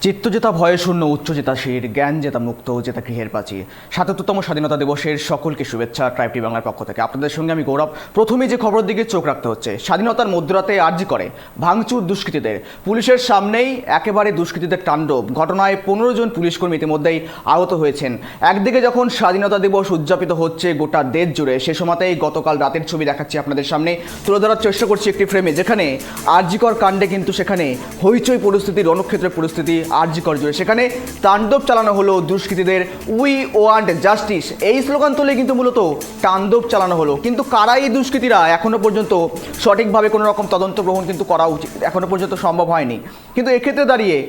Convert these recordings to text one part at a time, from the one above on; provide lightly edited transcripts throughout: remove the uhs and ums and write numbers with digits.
চিত্ত জেতা ভয়ে শূন্য, উচ্চ জেতা শির, জ্ঞান জেতা মুক্ত, জেতা গৃহের প্রাচী। ৭৭তম স্বাধীনতা দিবসের সকলকে শুভেচ্ছা ট্রাইব টিভি বাংলার পক্ষ থেকে। আপনাদের সঙ্গে আমি গৌরব। প্রথমেই যে খবরের দিকে চোখ রাখতে হচ্ছে, স্বাধীনতার মধ্যরাতে আরজি করে ভাঙচুর দুষ্কৃতীদের। পুলিশের সামনেই একেবারে দুষ্কৃতীদের তাণ্ডব। ঘটনায় ১৫ জন পুলিশকর্মী ইতিমধ্যেই আহত হয়েছেন। একদিকে যখন স্বাধীনতা দিবস উদযাপিত হচ্ছে গোটা দেশ জুড়ে, সে সময়তেই গতকাল রাতের ছবি দেখাচ্ছি আপনাদের সামনে, তুলে ধরার চেষ্টা করছি একটি ফ্রেমে, যেখানে আরজিকর কাণ্ডে কিন্তু সেখানে হইচই পরিস্থিতি, রণক্ষেত্রের পরিস্থিতি আরজিকর জুড়ে। সেখানে তাণ্ডব চালানো হলো দুষ্কৃতীদের। উই ওয়ান্ট জাস্টিস, এই স্লোগান তুলে কিন্তু মূলত তাণ্ডব চালানো হলো। কিন্তু কারা এই দুষ্কৃতীরা এখনো পর্যন্ত সঠিকভাবে কোনো রকম তদন্ত গ্রহণ কিন্তু করা উচিত এখনো পর্যন্ত সম্ভব হয়নি। কিন্তু এক্ষেত্রে দাঁড়িয়ে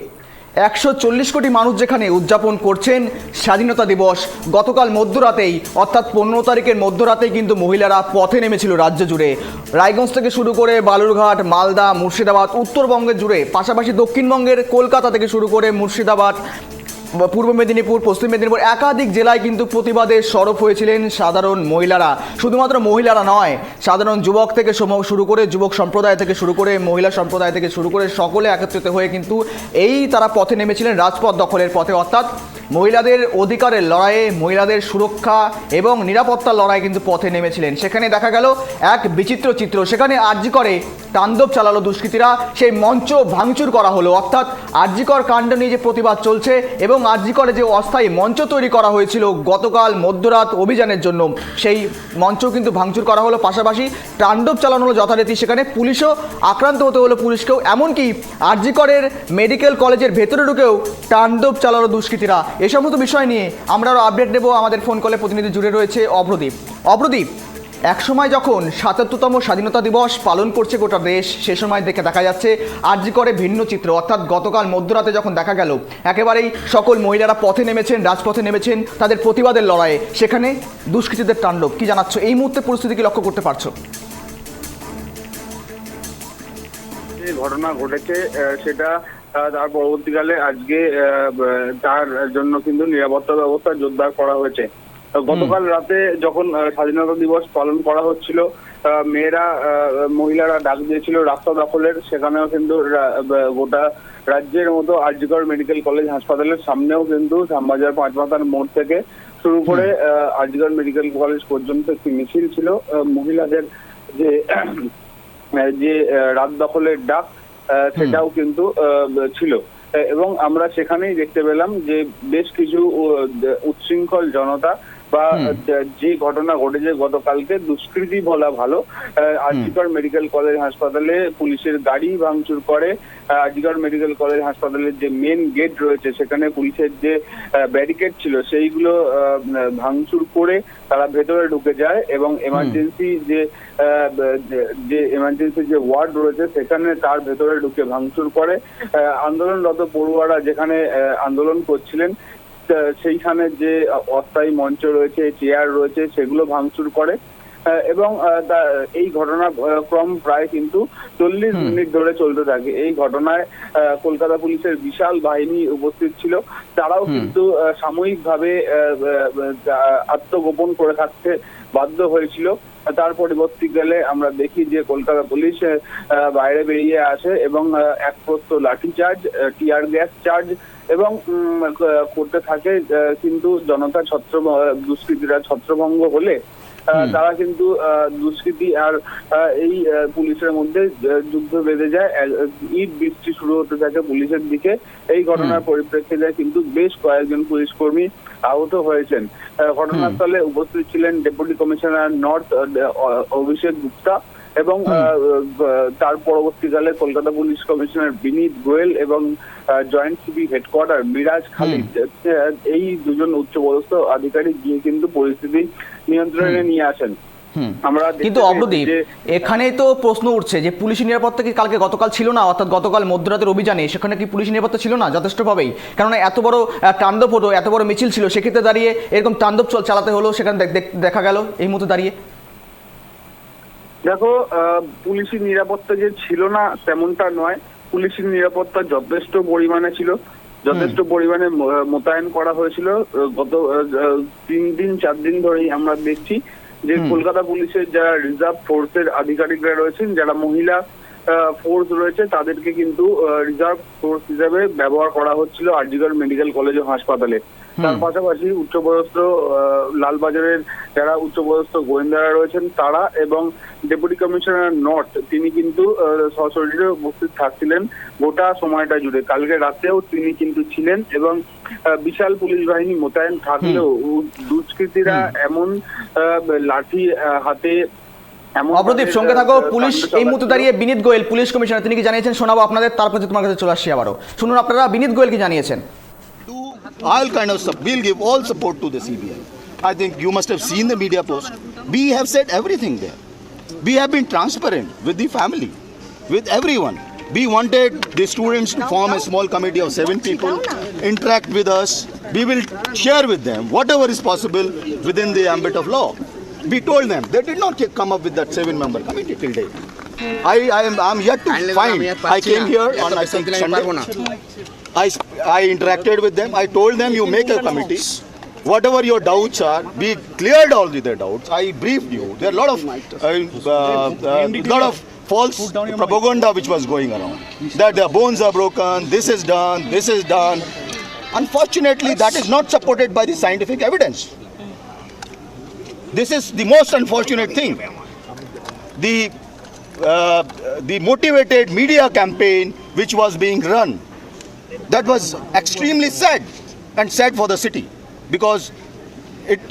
১৪০ কোটি মানুষ যেখানে উদযাপন করছেন স্বাধীনতা দিবস, গতকাল মধ্যরাতেই অর্থাৎ ১৫ তারিখের মধ্যরাতেই কিন্তু মহিলারা পথে নেমেছিল রাজ্য জুড়ে। রায়গঞ্জ থেকে শুরু করে বালুরঘাট, মালদা, মুর্শিদাবাদ, উত্তরবঙ্গের জুড়ে, পাশাপাশি দক্ষিণবঙ্গের কলকাতা থেকে শুরু করে মুর্শিদাবাদ, পূর্ব মেদিনীপুর, পশ্চিম মেদিনীপুর, একাধিক জেলায় কিন্তু প্রতিবাদে সরব হয়েছিলেন সাধারণ মহিলারা। শুধুমাত্র মহিলারা নয়, সাধারণ যুবক থেকে শুরু করে, যুবক সম্প্রদায় থেকে শুরু করে, মহিলা সম্প্রদায় থেকে শুরু করে সকলে একত্রিত হয়ে কিন্তু তারা পথে নেমেছিলেন রাজপথ দখলের পথে। অর্থাৎ মহিলাদের অধিকারের লড়াইয়ে, মহিলাদের সুরক্ষা এবং নিরাপত্তার লড়াই কিন্তু পথে নেমেছিলেন। সেখানে দেখা গেল এক বিচিত্র চিত্র। সেখানে আরজিকরে তাণ্ডব চালালো দুষ্কৃতীরা, সেই মঞ্চ ভাঙচুর করা হলো। অর্থাৎ আরজিকর কাণ্ড নিয়ে যে প্রতিবাদ চলছে এবং আরজিকরে যে অস্থায়ী মঞ্চ তৈরি করা হয়েছিল গতকাল মধ্যরাত অভিযানের জন্য, সেই মঞ্চ কিন্তু ভাঙচুর করা হলো। পাশাপাশি তাণ্ডব চালানো হলো যথারীতি। সেখানে পুলিশও আক্রান্ত হতে হলো, পুলিশকেও। এমনকি আরজিকরের মেডিকেল কলেজের ভেতরে ঢুকেও তাণ্ডব চালালো দুষ্কৃতীরা। এই সমস্ত বিষয় নিয়ে আমরা আরও আপডেট নেব। আমাদের ফোন কলে প্রতিনিধি জুড়ে রয়েছে অভ্রদীপ। অভ্রদীপ, একসময় যখন ৭৭তম স্বাধীনতা দিবস পালন করছে গোটা দেশ, সে সময় দেখা যাচ্ছে আরজিকরে ভিন্ন চিত্র। অর্থাৎ গতকাল মধ্যরাতে যখন দেখা গেল একেবারেই সকল মহিলারা পথে নেমেছেন, রাজপথে নেমেছেন তাদের প্রতিবাদের লড়াইয়ে, সেখানে দুষ্কৃতীদের তাণ্ডব। কি জানাচ্ছ এই মুহূর্তে, পরিস্থিতি কি লক্ষ্য করতে পারছো? যে ঘটনা ঘটেছে সেটা তার পরবর্তীকালে আজকে তার জন্য কিন্তু নিরাপত্তা ব্যবস্থা জোরদার করা হয়েছে। গতকাল রাতে যখন স্বাধীনতা দিবস পালন করা হচ্ছিল, মহিলারা ডাক দিয়েছিল রাস্তা দখলের। সেখানেও কিন্তু গোটা রাজ্যের মতো আরজিকর মেডিকেল কলেজ হাসপাতালের সামনেও কিন্তু শ্যামবাজার পাঁচমাথার মোড় থেকে শুরু করে আরজিকর মেডিকেল কলেজ পর্যন্ত একটি মিছিল ছিল। মহিলাদের যে রাত দখলের ডাক, সেটাও কিন্তু ছিল। এবং আমরা সেখানেই দেখতে পেলাম যে বেশ কিছু উচ্ছৃঙ্খল জনতা বা যে ঘটনা ঘটেছে গতকালকে, দুষ্কৃতী বলা ভালো, আরজিকর মেডিকেল কলেজ হাসপাতালে পুলিশের গাড়ি ভাঙচুর করে। আরজিকর মেডিকেল কলেজ হাসপাতালের যে মেন গেট রয়েছে, সেখানে পুলিশের যে ব্যারিকেড ছিল সেইগুলো ভাঙচুর করে তারা ভেতরে ঢুকে যায় এবং এমার্জেন্সি যে ওয়ার্ড রয়েছে সেখানে তার ভেতরে ঢুকে ভাঙচুর করে। আন্দোলনরত পড়ুয়ারা যেখানে আন্দোলন করছিলেন সেইখানে যে অস্থায়ী মঞ্চ রয়েছে, চেয়ার রয়েছে, সেগুলো ভাঙচুর করে। এবং এই ঘটনাক্রম প্রায় কিন্তু ৪০ মিনিট ধরে চলতে থাকে। এই ঘটনায় কলকাতা পুলিশের বিশাল বাহিনী উপস্থিত ছিল। তারাও কিন্তু সাময়িকভাবে আত্মগোপন করে থাকতে বাধ্য হয়েছিল। তার পরবর্তীকালে আমরা দেখি যে কলকাতা পুলিশ বাইরে বেরিয়ে আসে এবং এক প্রস্ত লাঠিচার্জ, টিয়ার গ্যাস চার্জ এবং করতে থাকে। কিন্তু জনতা দুষ্কৃতীরা ছত্রভঙ্গ হলে তারা কিন্তু দুষ্কৃতী আর এই পুলিশের মধ্যে যুদ্ধ বেঁধে যায়। ইট বৃষ্টি শুরু হতে থাকে পুলিশের দিকে। এই ঘটনার পরিপ্রেক্ষিতে কিন্তু বেশ কয়েকজন পুলিশ কর্মী আহত হয়েছেন। ঘটনাস্থলে উপস্থিত ছিলেন deputy commissioner north Abhishek Gupta এবং তার পরবর্তীকালে কলকাতা পুলিশ কমিশনার বিনীত গোয়েল এবং joint CP headquarter Miraj Khalid, এই দুজন উচ্চপদস্থ আধিকারিক গিয়ে কিন্তু পরিস্থিতি নিয়ন্ত্রণে নিয়ে আসেন। কিন্তু অভ্রদীপ, এখানেই তো প্রশ্ন উঠছে যে পুলিশ নিরাপত্তা কি গতকাল ছিল না? অর্থাৎ গতকাল মধ্যরাতের অভিযানে সেখানে কি পুলিশ নিরাপত্তা ছিল না যথেষ্টভাবেই? কারণ এত বড় তাণ্ডব হলো, এত বড় মিছিল ছিল, সেক্ষেত্রে দাঁড়িয়ে এরকম তাণ্ডব চালাতে হলো সেখানে দেখা গেল এই মুহূর্তে দাঁড়িয়ে। দেখো, পুলিশের নিরাপত্তা যে ছিল না তেমনটা নয়। পুলিশের নিরাপত্তা যথেষ্ট পরিমাণে ছিল, যথেষ্ট পরিমাণে মোতায়েন করা হয়েছিল। গত 3-4 দিন ধরেই আমরা দেখছি যে কলকাতা পুলিশের যারা রিজার্ভ ফোর্সের আধিকারিকরা রয়েছেন, যারা মহিলা ফোর্স রয়েছে তাদেরকে কিন্তু রিজার্ভ ফোর্স হিসেবে ব্যবহার করা হচ্ছিল আরজিকর মেডিকেল কলেজ ও হাসপাতালে। তার পাশাপাশি উচ্চপদস্থ লালবাজারের যারা উচ্চপদস্থ গোয়েন্দারা রয়েছেন তারা এবং ডেপুটি কমিশনার নর্থ তিনি কিন্তু সশরীরে উপস্থিত থাকছিলেন গোটা সময়টা জুড়ে। কালকে রাতেও তিনি কিন্তু ছিলেন এবং বিশাল পুলিশ বাহিনী মোতায়েন থাকলেও দুষ্কৃতীরা এমন লাঠি হাতে অপ্রদীপ সঙ্গে থাকো। পুলিশ এই মুহূর্তে দাঁড়িয়ে বিনীত গোয়েল পুলিশ কমিশনার তিনি কি জানিয়েছেন শোনাবো আপনাদের, তারপর তোমার কাছে চলে আসছি আবারও। শুনুন আপনারা বিনীত গোয়েল কি জানিয়েছেন। We'll give all support to the CBI. I think you must have seen the media post. We have said everything there. We have been transparent with the family, with everyone. We wanted the students to form a small committee of 7 people, interact with us. We will share with them whatever is possible within the ambit of law. We told them. They did not come up with that 7-member committee till date. I'm yet to find. I came here on I think Sunday. I interacted with them. I told them you make a committee. Whatever your doubts are, we cleared all their doubts. I briefed you. There are a lot of false propaganda which was going around. That their bones are broken, this is done, this is done. Unfortunately, that is not supported by the scientific evidence. This is the most unfortunate thing. The motivated media campaign which was being run, that was extremely sad and sad for the city because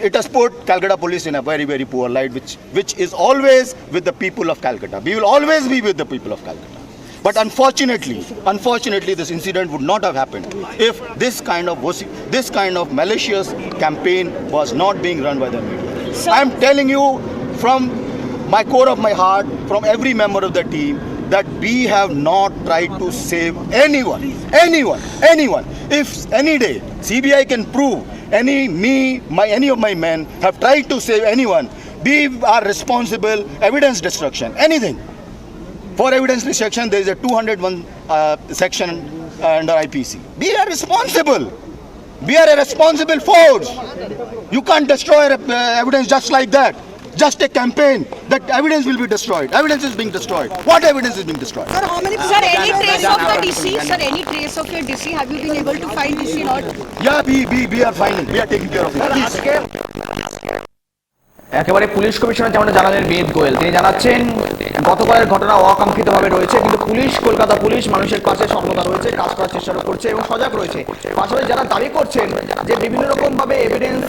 it has put Calcutta police in a very, very poor light, which is always with the people of Calcutta. We will always be with the people of Calcutta. But unfortunately, this incident would not have happened if this kind of malicious campaign was not being run by the media. I am telling you from my core of my heart, from every member of the team, that we have not tried to save anyone. If any day CBI can prove any of my men have tried to save anyone, we are responsible. Evidence destruction, anything. For evidence destruction, there is a 201 section under IPC. We are responsible. We are a responsible force. You can't destroy evidence just like that. Just a campaign that evidence will be destroyed. Evidence is being destroyed. What evidence is being destroyed? Sir, how many? Sir, any trace of the DC? Sir, any trace of your DC? Have you been able to find DC or not? Yeah, we are finding. We are taking care of it. Please. একেবারে police commissioner যেমন জানালেন বিনীত গোয়েল, তিনি জানাচ্ছেন গতকালের ঘটনা অকাঙ্ক্ষিতভাবে রয়েছে, কিন্তু police, Kolkata police মানুষের পাশে সর্বদা রয়েছে, কাজ করার চেষ্টা করছে এবং সজাগ রয়েছে। পাশাপাশি যারা দাবি করছেন যে বিভিন্ন রকম ভাবে এভিডেন্স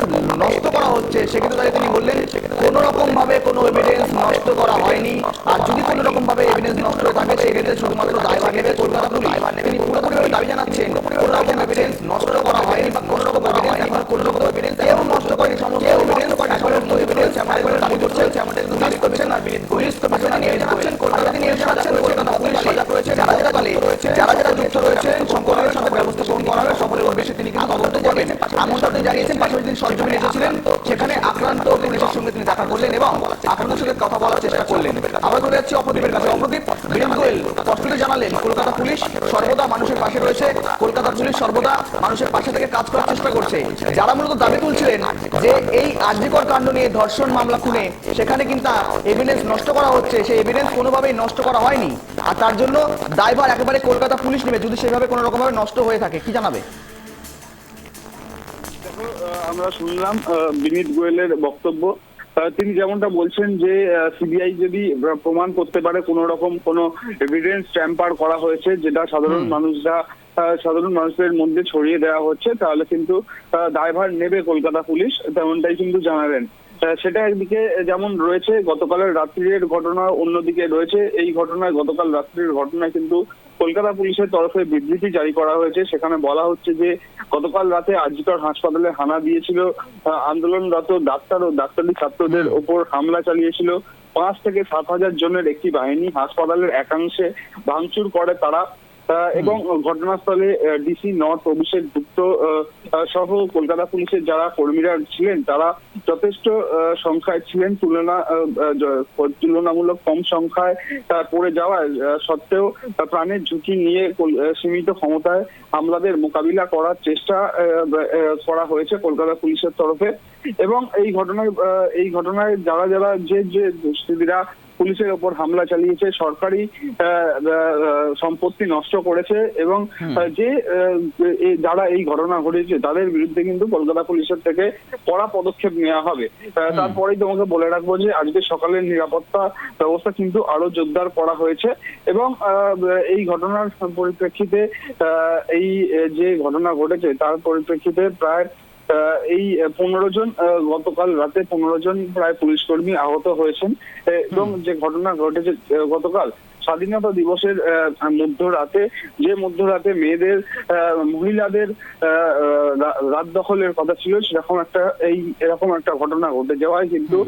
নষ্ট করা হচ্ছে, সেক্ষেত্রে দাঁড়িয়ে তিনি বললেন কোনো রকম ভাবে কোনো এভিডেন্স নষ্ট করা হয়নি। আর যদি কোনো রকম ভাবে এভিডেন্স নষ্ট হয়ে থাকে সেক্ষেত্রে শুধুমাত্র দায়ভার নেবে কলকাতা পুলিশ। তিনি পুরোপুরিভাবে দাবি জানাচ্ছেন কোনো রকম এভিডেন্স নষ্ট করা হয়নি বা কোনো রকম এভিডেন্স কেউ নষ্ট করেনি। সমস্ত এভিডেন্স দাবি করছেন আমাদের দাবি করছেন আর বিনীত পুলিশ কমিশনার নিয়ে যাচ্ছেন কলকাতা নিয়ে যাচ্ছেন কলকাতা পুলিশ সজাগ রয়েছে। যারা যুক্ত রয়েছেন সংকটের সাথে ব্যবস্থা গ্রহণ করা হবে সকলের উদ্দেশ্যে তিনি কিন্তু তদন্ত করবেন এমনটা তিনি জানিয়েছেন। পাশাপাশি তিনি সরজমিনে এসেছিলেন, সেখানে আক্রান্ত পুলিশের সঙ্গে তিনি দেখা করলেন এবং আক্রান্তের সাথে কথা বলার চেষ্টা করলেন। আমরা চলে যাচ্ছি অপ্রদীপের কাছে। অপ্রদীপ, বিনীত গোয়েল স্পষ্টত জানালেন কলকাতা পুলিশ সর্বদা মানুষের পাশে রয়েছে, কলকাতা পুলিশ সর্বদা মানুষের পাশে থেকে কাজ করার চেষ্টা করছে। যারা মূলত দাবি তুলছিলেন যে এই আরজিকর কাণ্ড নিয়ে ধর্ষণ মামলা খুনে সেখানে কিন্তু এভিডেন্স নষ্ট করা হচ্ছে, সেই এভিডেন্স কোনোভাবেই নষ্ট করা হয়নি আর তার জন্য দায়ভার একেবারে কলকাতা পুলিশ নেবে যদি সেভাবে কোনো রকম ভাবে নষ্ট হয়ে থাকে। কি জানাবে? আমরা শুনলাম বিনীত গোয়েলের বক্তব্য। তিনি যেমনটা বলছেন যে সিবিআই যদি প্রমাণ করতে পারে কোনো রকম কোনো এভিডেন্স ট্যাম্পার করা হয়েছে যেটা সাধারণ মানুষদের মধ্যে ছড়িয়ে দেওয়া হচ্ছে, তাহলে কিন্তু দায়ভার নেবে কলকাতা পুলিশ, তেমনটাই কিন্তু জানালেন। সেটা একদিকে যেমন রয়েছে গতকালের রাত্রির ঘটনা, অন্যদিকে রয়েছে এই ঘটনায় গতকাল রাত্রির ঘটনায় কিন্তু কলকাতা পুলিশের তরফে বিবৃতি জারি করা হয়েছে। সেখানে বলা হচ্ছে যে গতকাল রাতে আরজিকর হাসপাতালে হানা দিয়েছিল আন্দোলনরত ডাক্তার ও ডাক্তারি ছাত্রদের ওপর হামলা চালিয়েছিল 5 থেকে 7,000 জনের একটি বাহিনী। হাসপাতালের একাংশে ভাঙচুর করে তারা এবং ঘটনাস্থলে ডিসি নর্থ অভিষেক গুপ্ত সহ কলকাতা পুলিশের যারা কর্মীরা ছিলেন তারা যথেষ্ট সংখ্যায় ছিলেন, তুলনামূলক কম সংখ্যায় পড়ে যাওয়া সত্ত্বেও প্রাণের ঝুঁকি নিয়ে সীমিত ক্ষমতায় হামলাদের মোকাবিলা করার চেষ্টা করা হয়েছে কলকাতা পুলিশের তরফে। এবং এই ঘটনায় যারা যে দুষ্কৃতীরা পুলিশের ওপর হামলা চালিয়েছে, সরকারি সম্পত্তি নষ্ট করেছে এবং যে যারা এই ঘটনা ঘটেছে তাদের বিরুদ্ধে কিন্তু কলকাতা পুলিশের থেকে কড়া পদক্ষেপ নেওয়া হবে। তারপরেই তোমাকে বলে রাখবো যে আজকে সকালের নিরাপত্তা ব্যবস্থা কিন্তু আরো জোরদার করা হয়েছে এবং এই ঘটনার পরিপ্রেক্ষিতে এই যে ঘটনা ঘটেছে তার পরিপ্রেক্ষিতে প্রায় এই 15 জন গতকাল রাতে 15 জন প্রায় পুলিশ কর্মী আহত হয়েছেন এবং যে ঘটনা ঘটেছে গতকাল স্বাধীনতা দিবসের মধ্যরাতে মেয়েদের মহিলাদের রাত দখলের কথা ছিল, এরকম একটা ঘটনা ঘটে যাওয়ায় কিন্তু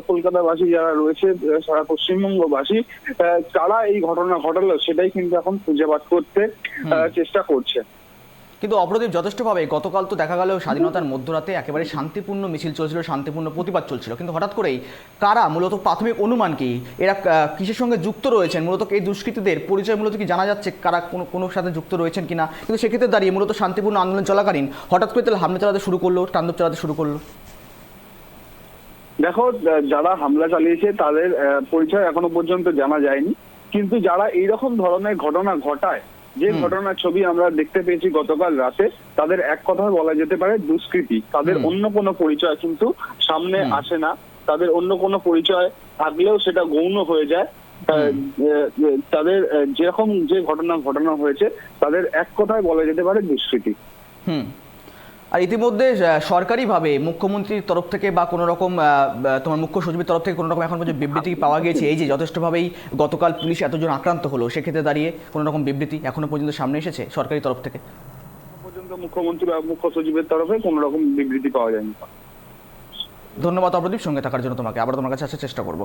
কলকাতাবাসী যারা রয়েছে, সারা পশ্চিমবঙ্গবাসী তারা এই ঘটনা ঘটালো সেটাই কিন্তু এখন খুঁজে বার করতে চেষ্টা করছে। কিন্তু অপরাধীর যথেষ্টভাবে গতকাল তো দেখা গেল স্বাধীনতার মধ্যরাতে একেবারে শান্তিপূর্ণ মিছিল চলছিল, শান্তিপূর্ণ প্রতিবাদ চলছিল, কিন্তু হঠাৎ করেই কারা মূলত প্রাথমিক অনুমান কি এরা কিসের সঙ্গে যুক্ত রয়েছেন, মূলত এই দুষ্কৃতীদের পরিচয় মূলত কি জানা যাচ্ছে কারা কোনো সাথে যুক্ত রয়েছেন কিনা? কিন্তু সেক্ষেত্রে দাঁড়িয়ে মূলত শান্তিপূর্ণ আন্দোলন চলাকালীন হঠাৎ করে তাহলে হামলা চালাতে শুরু করলো, তাণ্ডব চালাতে শুরু করলো। দেখো, যারা হামলা চালিয়েছে তাদের পরিচয় এখনো পর্যন্ত জানা যায়নি, কিন্তু যারা এইরকম ধরনের ঘটনা ঘটায়, যে ঘটনার ছবি আমরা দেখতে পেয়েছি গতকাল রাতে, তাদের এক কথায় বলা যেতে পারে দুষ্কৃতী। তাদের অন্য কোনো পরিচয় কিন্তু সামনে আসে না, তাদের অন্য কোনো পরিচয় থাকলেও সেটা গৌণ হয়ে যায়। তাদের যেরকম যে ঘটনা হয়েছে তাদের এক কথায় বলা যেতে পারে দুষ্কৃতী। আর ইতিমধ্যে সরকারিভাবে মুখ্যমন্ত্রীর তরফ থেকে বা কোনো রকম তোমার মুখ্য সচিবের তরফ থেকে কোনো রকম এখন পর্যন্ত বিবৃতি পাওয়া গেছে? এই যে যথেষ্টভাবেই গতকাল পুলিশ এতজন আক্রান্ত হলো, সেক্ষেত্রে দাঁড়িয়ে কোনো রকম বিবৃতি এখনো পর্যন্ত সামনে এসেছে সরকারি তরফ থেকে? পর্যন্ত মুখ্যমন্ত্রী বা মুখ্য সচিবের তরফে কোনো রকম বিবৃতি পাওয়া যায়নি। ধন্যবাদ অপ্রদীপ, সঙ্গে থাকার জন্য তোমাকে। আবার তোমার কাছে আসার চেষ্টা করব।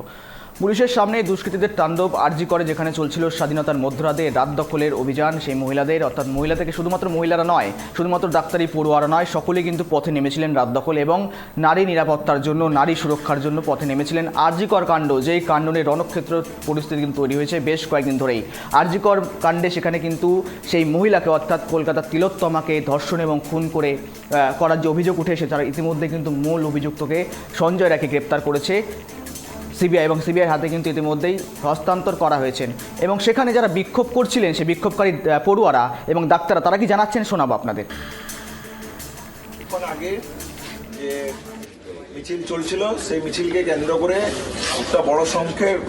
পুলিশের সামনে দুষ্কৃতীদের তাণ্ডব আরজি করে, যেখানে চলছিল স্বাধীনতার মধ্যরাতে রাত দখলের অভিযান। সেই মহিলাদের, অর্থাৎ মহিলা থেকে শুধুমাত্র মহিলারা নয়, শুধুমাত্র ডাক্তারি পড়ুয়ারা নয়, সকলেই কিন্তু পথে নেমেছিলেন রাত দখল এবং নারী নিরাপত্তার জন্য, নারী সুরক্ষার জন্য পথে নেমেছিলেন। আরজি কর কাণ্ড, যেই কাণ্ডে রণক্ষেত্র পরিস্থিতি কিন্তু তৈরি হয়েছে বেশ কয়েকদিন ধরেই। আরজি কর কাণ্ডে সেখানে কিন্তু সেই মহিলাকে, অর্থাৎ কলকাতার তিলোত্তমাকে ধর্ষণ এবং খুন করার যে অভিযোগ উঠে এসেছে, তারা ইতিমধ্যে কিন্তু মূল অভিযুক্তকে সঞ্জয় রায়কে গ্রেপ্তার করেছে সিবিআই এবং সিবিআইয়ের হাতে কিন্তু ইতিমধ্যেই হস্তান্তর করা হয়েছে। এবং সেখানে যারা বিক্ষোভ করছিলেন, সেই বিক্ষোভকারী পড়ুয়ারা এবং ডাক্তাররা, তারা কি জানাচ্ছেন শোনাবো আপনাদের। আগে যে মিছিল চলছিল, সেই মিছিলকে কেন্দ্র করে একটা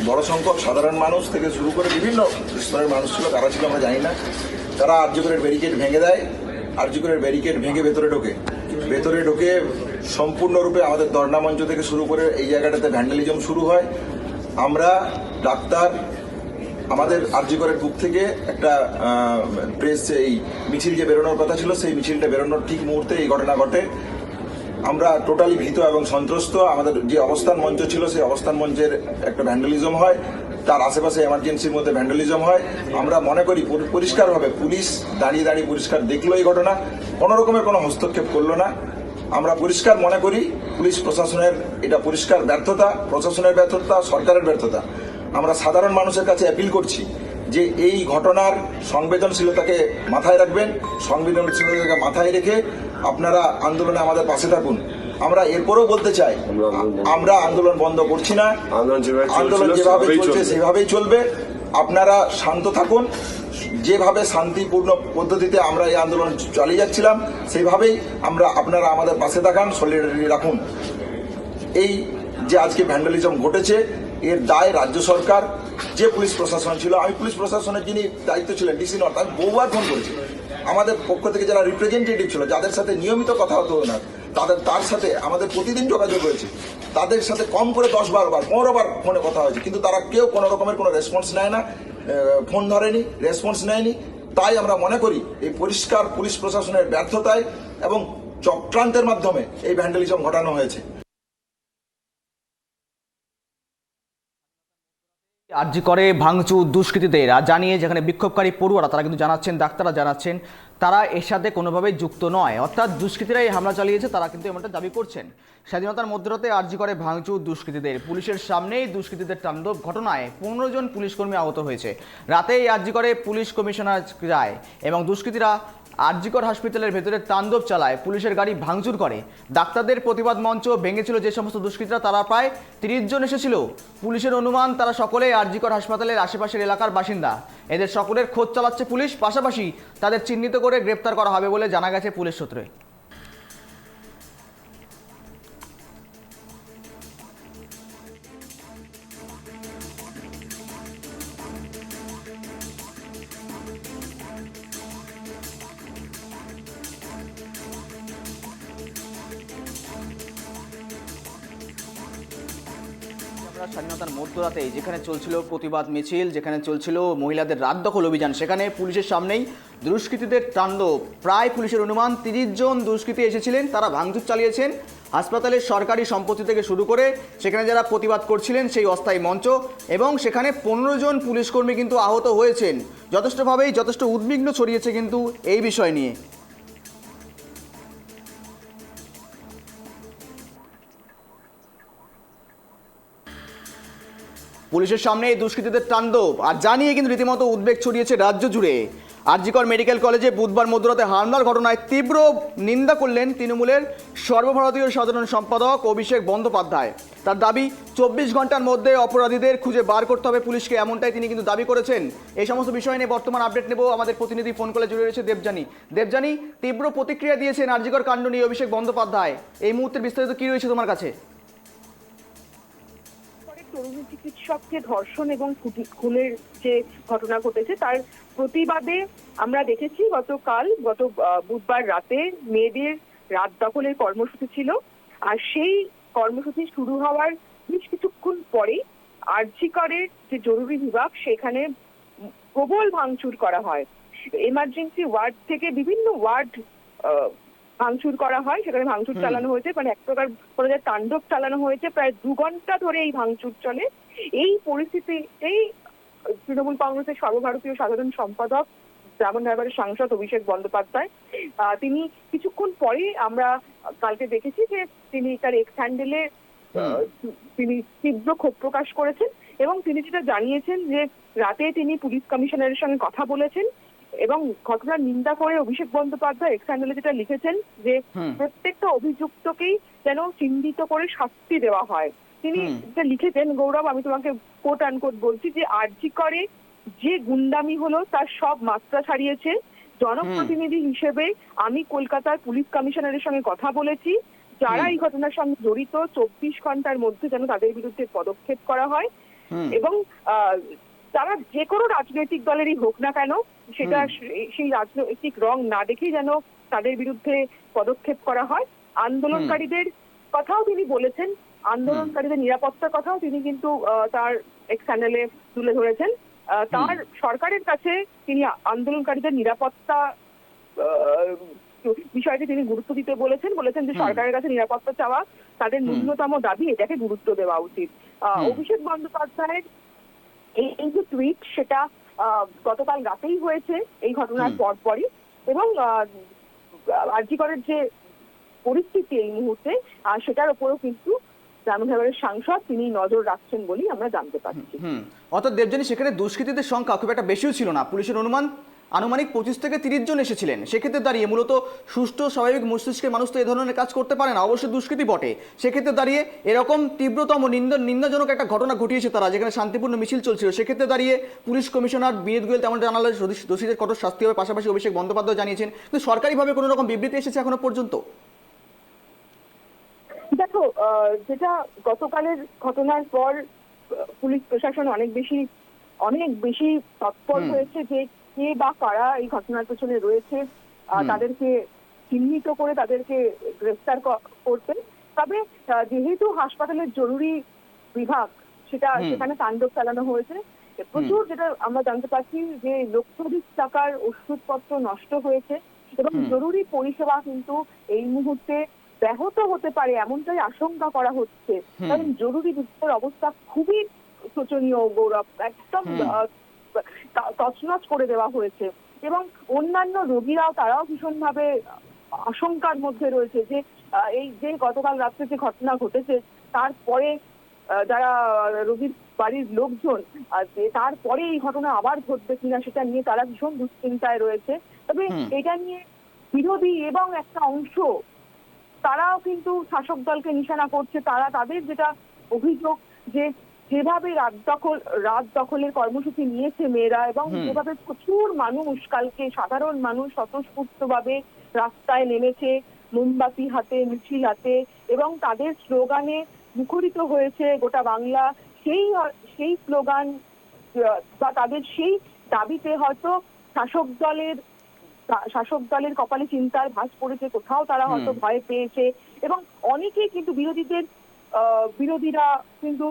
বড় সংখ্যক সাধারণ মানুষ থেকে শুরু করে বিভিন্ন স্তরের মানুষ ছিল, কারা ছিল আমরা জানি না, তারা আরজিকরের ব্যারিকেড ভেঙে দেয়। আরজিকরের ব্যারিকেড ভেঙে ভেতরে ঢোকে সম্পূর্ণরূপে আমাদের ধর্ণা মঞ্চ থেকে শুরু করে এই জায়গাটাতে ভ্যান্ডালিজম শুরু হয়। আমরা ডাক্তার, আমাদের আরজিকরের বুক থেকে একটা প্রেস, এই মিছিল যে বেরোনোর কথা ছিল, সেই মিছিলটা বেরোনোর ঠিক মুহূর্তে এই ঘটনা ঘটে। আমরা টোটালি ভীত এবং সন্ত্রস্ত। আমাদের যে অবস্থান মঞ্চ ছিল, সেই অবস্থান মঞ্চের একটা ভ্যান্ডালিজম হয়, তার আশেপাশে এমার্জেন্সির মধ্যে ভ্যান্ডালিজম হয়। আমরা মনে করি পরিষ্কারভাবে পুলিশ দাঁড়িয়ে পরিষ্কার দেখলো এই ঘটনা, কোনো রকমের কোনো হস্তক্ষেপ করলো না। আমরা পরিষ্কার মনে করি পুলিশ প্রশাসনের এটা পরিষ্কার ব্যর্থতা, প্রশাসনের ব্যর্থতা, সরকারের ব্যর্থতা। আমরা সাধারণ মানুষের কাছে অ্যাপিল করছি যে এই ঘটনার সংবেদনশীলতাকে মাথায় রাখবেন, সংবেদনশীলতাকে মাথায় রেখে আপনারা আন্দোলনে আমাদের পাশে থাকুন। আমরা এরপরেও বলতে চাই, আমরা আন্দোলন বন্ধ করছি না, আন্দোলন যেভাবে চলছে সেভাবেই চলবে। আপনারা শান্ত থাকুন, যেভাবে শান্তিপূর্ণ পদ্ধতিতে আমরা এই আন্দোলন চালিয়ে যাচ্ছিলাম সেইভাবেই আপনারা আমাদের পাশে থাকান, সলিডারিটি রাখুন। এই যে আজকে ভ্যান্ডালিজম ঘটেছে, এর দায় রাজ্য সরকার, যে পুলিশ প্রশাসন ছিল, আমি পুলিশ প্রশাসনের যিনি দায়িত্ব ছিলেন ডিসি নর্থ, আমি বহুবার ফোন করেছি। আমাদের পক্ষ থেকে যারা রিপ্রেজেন্টেটিভ ছিল, যাদের সাথে নিয়মিত কথা হতো না, তার সাথে আমাদের প্রতিদিন যোগাযোগ হয়েছে, তাদের সাথে কম করে 10-12 বার 15 বার ফোনে কথা হয়েছে, কিন্তু তারা কেউ কোনো রকমের কোনো রেসপন্স নেয় না, ফোন ধরেনি, রেসপন্স নেয়নি। তাই আমরা মনে করি এই পরিষ্কার পুলিশ প্রশাসনের ব্যর্থতায় এবং চক্রান্তের মাধ্যমে এই ভ্যান্ডালিজম ঘটানো হয়েছে। আরজি করে ভাঙচুর দুষ্কৃতীদের জানিয়ে যেখানে বিক্ষোভকারী পড়ুয়ারা তারা কিন্তু জানাচ্ছেন, ডাক্তাররা জানাচ্ছেন, তারা এর সাথে কোনোভাবেই যুক্ত নয়, অর্থাৎ দুষ্কৃতীরা এই হামলা চালিয়েছে তারা কিন্তু এমনটা দাবি করছেন। স্বাধীনতার মধ্যরাতে আরজি করে ভাঙচুর দুষ্কৃতীদের, পুলিশের সামনেই দুষ্কৃতীদের তাণ্ডব, ঘটনায় 15 জন পুলিশকর্মী আহত হয়েছে। রাতেই আরজি করে পুলিশ কমিশনার যায় এবং দুষ্কৃতীরা আরজিকর হাসপাতালের ভেতরে তাণ্ডব চালায়, পুলিশের গাড়ি ভাঙচুর করে। ডাক্তারদের প্রতিবাদ মঞ্চ ভেঙেছিল যে সমস্ত দুষ্কৃতীরা, তারা প্রায় 30 জন এসেছিল। পুলিশের অনুমান তারা সকলেই আরজিকর হাসপাতালের আশেপাশের এলাকার বাসিন্দা। এদের সকলের খোঁজ চালাচ্ছে পুলিশ, পাশাপাশি তাদের চিহ্নিত করে গ্রেপ্তার করা হবে বলে জানা গেছে পুলিশ সূত্রে। আমরা স্বাধীনতার মধ্যরাতেই যেখানে চলছিল প্রতিবাদ মিছিল, যেখানে চলছিল মহিলাদের রাত দখল অভিযান, সেখানে পুলিশের সামনেই দুষ্কৃতীদের তাণ্ডব। প্রায় পুলিশের অনুমান 30 জন দুষ্কৃতী এসেছিলেন, তারা ভাঙচুর চালিয়েছেন হাসপাতালের সরকারি সম্পত্তি থেকে শুরু করে সেখানে যারা প্রতিবাদ করছিলেন সেই অস্থায়ী মঞ্চ, এবং সেখানে 15 জন পুলিশকর্মী কিন্তু আহত হয়েছেন। যথেষ্ট উদ্বিগ্ন ছড়িয়েছে কিন্তু এই বিষয় নিয়ে। পুলিশের সামনে এই দুষ্কৃতীদের তাণ্ডব আর জানিয়ে কিন্তু রীতিমতো উদ্বেগ ছড়িয়েছে রাজ্য জুড়ে। আরজিকর মেডিকেল কলেজে বুধবার মধ্যরাতে হামলার ঘটনায় তীব্র নিন্দা করলেন তৃণমূলের সর্বভারতীয় সাধারণ সম্পাদক অভিষেক বন্দ্যোপাধ্যায়। তার দাবি 24 ঘন্টার মধ্যে অপরাধীদের খুঁজে বার করতে হবে পুলিশকে, এমনটাই তিনি কিন্তু দাবি করেছেন। এই সমস্ত বিষয় নিয়ে বর্তমান আপডেট নেব, আমাদের প্রতিনিধি ফোন কলে জুড়ে রয়েছে দেবযানী। তীব্র প্রতিক্রিয়া দিয়েছেন আরজিকর কাণ্ড নিয়ে অভিষেক বন্দ্যোপাধ্যায়। এই মুহূর্তের বিস্তারিত কি রয়েছে তোমার কাছে? তরুণী চিকিৎসককে ধর্ষণ এবং খুনের যে ঘটনা ঘটেছে তার প্রতিবাদে আমরা দেখেছি গত বুধবার রাতে মেয়েদের রাত দখলের কর্মসূচি ছিল। আর সেই কর্মসূচি শুরু হওয়ার বেশ কিছুক্ষণ পরেই আরজি করের যে জরুরি বিভাগ সেখানে প্রবল ভাঙচুর করা হয়। এমার্জেন্সি ওয়ার্ড থেকে বিভিন্ন ওয়ার্ড ভাঙচুর করা হয়, সেখানে ভাঙচুর চালানো হয়েছে, মানে এক প্রকার বলা যায় তাণ্ডব চালানো হয়েছে। প্রায় 2 ঘন্টা ধরে এই ভাঙচুর চলে। এই পরিস্থিতিতেই তৃণমূল কংগ্রেসের সর্বভারতীয় সাধারণ সম্পাদক ব্রাহ্মণবাড়িয়ার সাংসদ অভিষেক বন্দ্যোপাধ্যায় তিনি কিছুক্ষণ পরে আমরা কালকে দেখেছি যে তিনি তার এক্স হ্যান্ডেলে তিনি তীব্র ক্ষোভ প্রকাশ করেছেন এবং তিনি যেটা জানিয়েছেন যে রাতে তিনি পুলিশ কমিশনারের সঙ্গে কথা বলেছেন এবং ঘটনার নিন্দা করে অভিষেক বন্দ্যোপাধ্যায় এক্স হ্যান্ডেলে যেটা লিখেছেন যে প্রত্যেকটা অভিযুক্তকেই যেন চিহ্নিত করে শাস্তি দেওয়া হয়। তিনি যেটা লিখেছেন, গৌরব, আমি তোমাকে কোট আনকোট বলছি, যে আরজি করে যে গুন্ডামি হলো তার সব মাত্রা ছাড়িয়েছে। জনপ্রতিনিধি হিসেবে আমি কলকাতার পুলিশ কমিশনারের সঙ্গে কথা বলেছি, যারা এই ঘটনার সঙ্গে জড়িত 24 ঘন্টার মধ্যে যেন তাদের বিরুদ্ধে পদক্ষেপ করা হয় এবং তারা যে কোনো রাজনৈতিক দলেরই হোক না কেন সেটা সেই রাজনৈতিক রং না দেখেই যেন তাদের বিরুদ্ধে পদক্ষেপ করা হয়। আন্দোলনকারীদের কথাও তিনি বলেছেন, আন্দোলনকারীদের নিরাপত্তার কথাও তিনি কিন্তু তার এক্স চ্যানেলে তুলে ধরেছেন। তার সরকারের কাছে তিনি আন্দোলনকারীদের নিরাপত্তা বিষয়টি তিনি গুরুত্ব দিতে বলেছেন যে সরকারের কাছে নিরাপত্তা চাওয়া তাদের ন্যূনতম দাবি, এটাকে গুরুত্ব দেওয়া উচিত। অভিষেক বন্দ্যোপাধ্যায়ের এই যে টুইট সেটা গতকাল রাতেই হয়েছে এই ঘটনার পরপরই, এবং আরজি করের যে পরিস্থিতি এই মুহূর্তে সেটার উপরও কিন্তু ব্রাহ্মণবাড়িয়ার সাংসদ তিনি নজর রাখছেন বলেই আমরা জানতে পারছি। অর্থাৎ দেবযানী, সেখানে দুষ্কৃতীদের সংখ্যা খুব একটা বেশিও ছিল না, পুলিশের অনুমান আনুমানিক 25 থেকে 30 জন এসেছিলেন। সেক্ষেত্রে দাঁড়িয়ে মূলত সুষ্ঠু স্বাভাবিক মস্তিষ্কের মানুষ তো এই ধরনের কাজ করতে পারে না, অবশ্যই দুষ্কৃতী বটে। সেক্ষেত্রে দাঁড়িয়ে এরকম তীব্রতম নিন্দাজনক একটা ঘটনা ঘটিয়েছে তারা, যেখানে শান্তিপূর্ণ মিছিল চলছিল। সেক্ষেত্রে দাঁড়িয়ে পুলিশ কমিশনার বিনীত গোয়েল তেমন জানালেন দোষীদের কঠোর শাস্তি হবে, পাশাপাশি অভিষেক বন্দ্যোপাধ্যায় জানিয়েছেন, কিন্তু সরকারিভাবে কোনো রকম বিবৃতি এসেছে এখনো পর্যন্ত? দেখো, যেটা গতকালের ঘটনার পর পুলিশ প্রশাসন অনেক বেশি তৎপর হয়েছে যে কে বা কারা এই ঘটনার পেছনে রয়েছে তাদেরকে চিহ্নিত করে তাদেরকে গ্রেফতার করতে। তবে যেহেতু হাসপাতালের জরুরি বিভাগ সেখানে তাণ্ডব চালানো হয়েছে, প্রচুর, যেটা আমরা জানতে পারছি যে লক্ষাধিক টাকার ওষুধপত্র নষ্ট হয়েছে এবং জরুরি পরিষেবা কিন্তু এই মুহূর্তে ব্যাহত হতে পারে এমনটাই আশঙ্কা করা হচ্ছে। কারণ জরুরি বিভাগের অবস্থা খুবই শোচনীয়, গৌরব, একদম তছনছ করে দেওয়া হয়েছে। এবং অন্যান্য রোগীরাও তারাও ভীষণভাবে আশঙ্কার মধ্যে রয়েছে যে এই যে গতকাল রাত্রে যে ঘটনা ঘটেছে তারপরে যারা রোগীর বাড়ির লোকজন যে তারপরে এই ঘটনা আবার ঘটবে কিনা সেটা নিয়ে তারা ভীষণ দুশ্চিন্তায় রয়েছে। তবে এটা নিয়ে বিরোধী এবং একটা অংশ তারাও কিন্তু শাসক দলকে নিশানা করছে। তারা তাদের যেটা অভিযোগ যে যেভাবে রাত দখলের কর্মসূচি নিয়েছে মেয়েরা এবং যেভাবে প্রচুর মানুষ কালকে সাধারণ মানুষ স্বতঃস্ফূর্তভাবে রাস্তায় নেমেছে মোমবাতি হাতে মিছিল হাতে এবং তাদের স্লোগানে মুখরিত হয়েছে গোটা বাংলা, সেই স্লোগান বা তাদের সেই দাবিতে হয়তো শাসক দলের কপালে চিন্তার ভাঁজ পড়েছে, কোথাও তারা হয়তো ভয় পেয়েছে এবং অনেকেই কিন্তু বিরোধীরা কিন্তু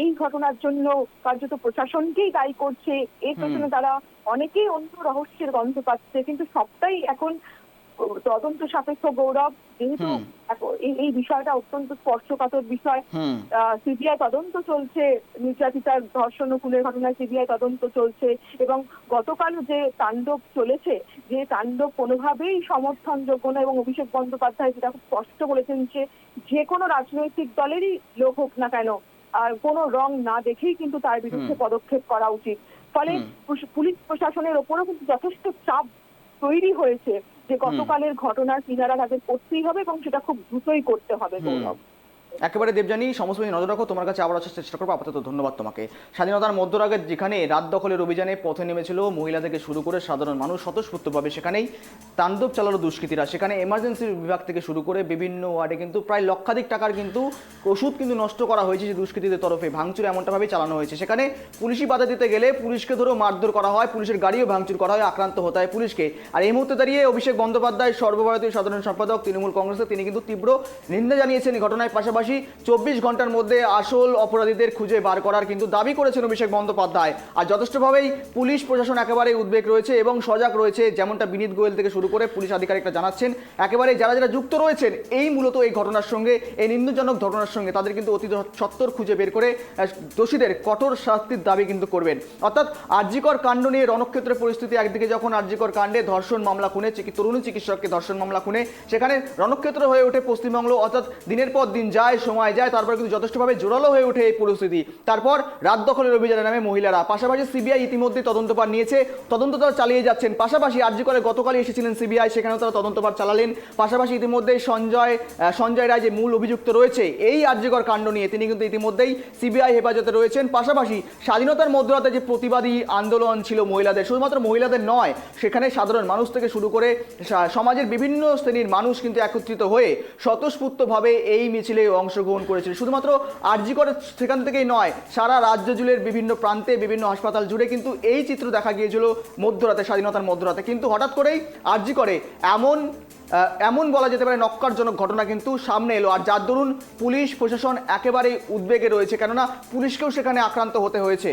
এই ঘটনার জন্য কার্যত প্রশাসনকেই দায়ী করছে। এর পেছনে তারা অনেকেই অন্য রহস্যের গন্ধ পাচ্ছে, কিন্তু সবটাই এখন তদন্ত সাপেক্ষ গৌরব। যেহেতু এই বিষয়টা অত্যন্ত স্পর্শকাতর বিষয়, সিবিআই তদন্ত চলছে, নির্যাতিতার ধর্ষণ ও খুনের ঘটনায় সিবিআই তদন্ত চলছে এবং গতকাল যে তাণ্ডব চলেছে, যে তাণ্ডব কোনোভাবেই সমর্থনযোগ্য না এবং অভিষেক বন্দ্যোপাধ্যায় যেটা খুব স্পষ্ট বলেছেন যে কোনো রাজনৈতিক দলেরই লোক হোক না কেন আর কোনো রং না দেখেই কিন্তু তার বিরুদ্ধে পদক্ষেপ করা উচিত। ফলে পুলিশ প্রশাসনের ওপরও কিন্তু যথেষ্ট চাপ তৈরি হয়েছে যে গতকালের ঘটনার কিনারা তাদের করতেই হবে এবং সেটা খুব দ্রুতই করতে হবে। গৌরব, একেবারে দেবযানী, সমস্ত নজর রাখো, তোমার কাছে আবার আসার চেষ্টা করবো। আপাতত ধন্যবাদ তোমাকে। স্বাধীনতার মধ্যরাগে যেখানে রাত দখলের অভিযানে পথে নেমেছিল মহিলা থেকে শুরু করে সাধারণ মানুষ স্বতঃস্ফূর্তভাবে, সেখানেই তাণ্ডব চালালো দুষ্কৃতীরা। সেখানে এমার্জেন্সি বিভাগ থেকে শুরু করে বিভিন্ন ওয়ার্ডে কিন্তু প্রায় লক্ষাধিক টাকার কিন্তু ওষুধ কিন্তু নষ্ট করা হয়েছে যে দুষ্কৃতীদের তরফে, ভাঙচুর এমনটাভাবেই চালানো হয়েছে। সেখানে পুলিশি বাধা দিতে গেলে পুলিশকে ধরেও মারধর করা হয়, পুলিশের গাড়িও ভাঙচুর করা হয়, আক্রান্ত হতে হয় পুলিশকে। আর এই মুহূর্তে দাঁড়িয়ে অভিষেক বন্দ্যোপাধ্যায়, সর্বভারতীয় সাধারণ সম্পাদক তৃণমূল কংগ্রেসের, তিনি কিন্তু তীব্র নিন্দা জানিয়েছেন এই ঘটনার। পাশাপাশি 24 ঘন্টার মধ্যে আসল অপরাধীদের খুঁজে বার করার কিন্তু দাবি করেছেন অভিষেক বন্দ্যোপাধ্যায়। আর যথেষ্টভাবেই পুলিশ প্রশাসন একেবারে উদ্বেগ রয়েছে এবং সজাগ রয়েছে, যেমনটা বিনীত গোয়েল থেকে শুরু করে পুলিশ আধিকারিকরা জানাচ্ছেন। একেবারে যারা যুক্ত রয়েছেন এই মূলত এই ঘটনার সঙ্গে, এই নিন্দজনক ঘটনার সঙ্গে, তাদের কিন্তু অতি সত্বর খুঁজে বের করে দোষীদের কঠোর শাস্তির দাবি কিন্তু করবেন। অর্থাৎ আরজিকর কাণ্ড নিয়ে রণক্ষেত্রের পরিস্থিতি একদিকে, যখন আরজিকর কাণ্ডে ধর্ষণ মামলা খুনে তরুণী চিকিৎসককে ধর্ষণ মামলা খুনে সেখানে রণক্ষেত্র হয়ে ওঠে পশ্চিমবঙ্গ। অর্থাৎ দিনের পর দিন যায়, সময় যায়, তারপর কিন্তু যথেষ্টভাবে জোরালো হয়ে ওঠে এই পরিস্থিতি। তারপর রাত দখলের অভিযানে নামে মহিলারা। পাশাপাশি সিবিআই ইতিমধ্যে তদন্তভার নিয়েছে, তদন্ত তারা চালিয়ে যাচ্ছেন। পাশাপাশি আরজিকরে গতকালই এসেছিলেন সিবিআই, সেখানেও তারা তদন্তভার চালালেন। পাশাপাশি ইতিমধ্যে সঞ্জয় রায় যে মূল অভিযুক্ত রয়েছে এই আরজিকর কাণ্ড নিয়ে, তিনি কিন্তু ইতিমধ্যেই সিবিআই হেফাজতে রয়েছেন। পাশাপাশি স্বাধীনতার মধ্যরাতে যে প্রতিবাদী আন্দোলন ছিল মহিলাদের, শুধুমাত্র মহিলাদের নয়, সেখানে সাধারণ মানুষ থেকে শুরু করে সমাজের বিভিন্ন শ্রেণীর মানুষ কিন্তু একত্রিত হয়ে স্বতঃস্ফূর্তভাবে এই মিছিলে অংশগ্রহণ করেছিল। শুধুমাত্র আরজিকর সেখান থেকেই নয়, সারা রাজ্য জুড়ে বিভিন্ন প্রান্তে বিভিন্ন হাসপাতাল জুড়ে কিন্তু এই চিত্র দেখা গিয়েছিল মধ্যরাতে, স্বাধীনতার মধ্যরাতে। কিন্তু হঠাৎ করেই আরজিকরে এমন বলা যেতে পারে নক্কারজনক ঘটনা কিন্তু সামনে এলো। আর যার দরুন পুলিশ প্রশাসন একেবারেই উদ্বেগে রয়েছে, কেননা পুলিশকেও সেখানে আক্রান্ত হতে হয়েছে।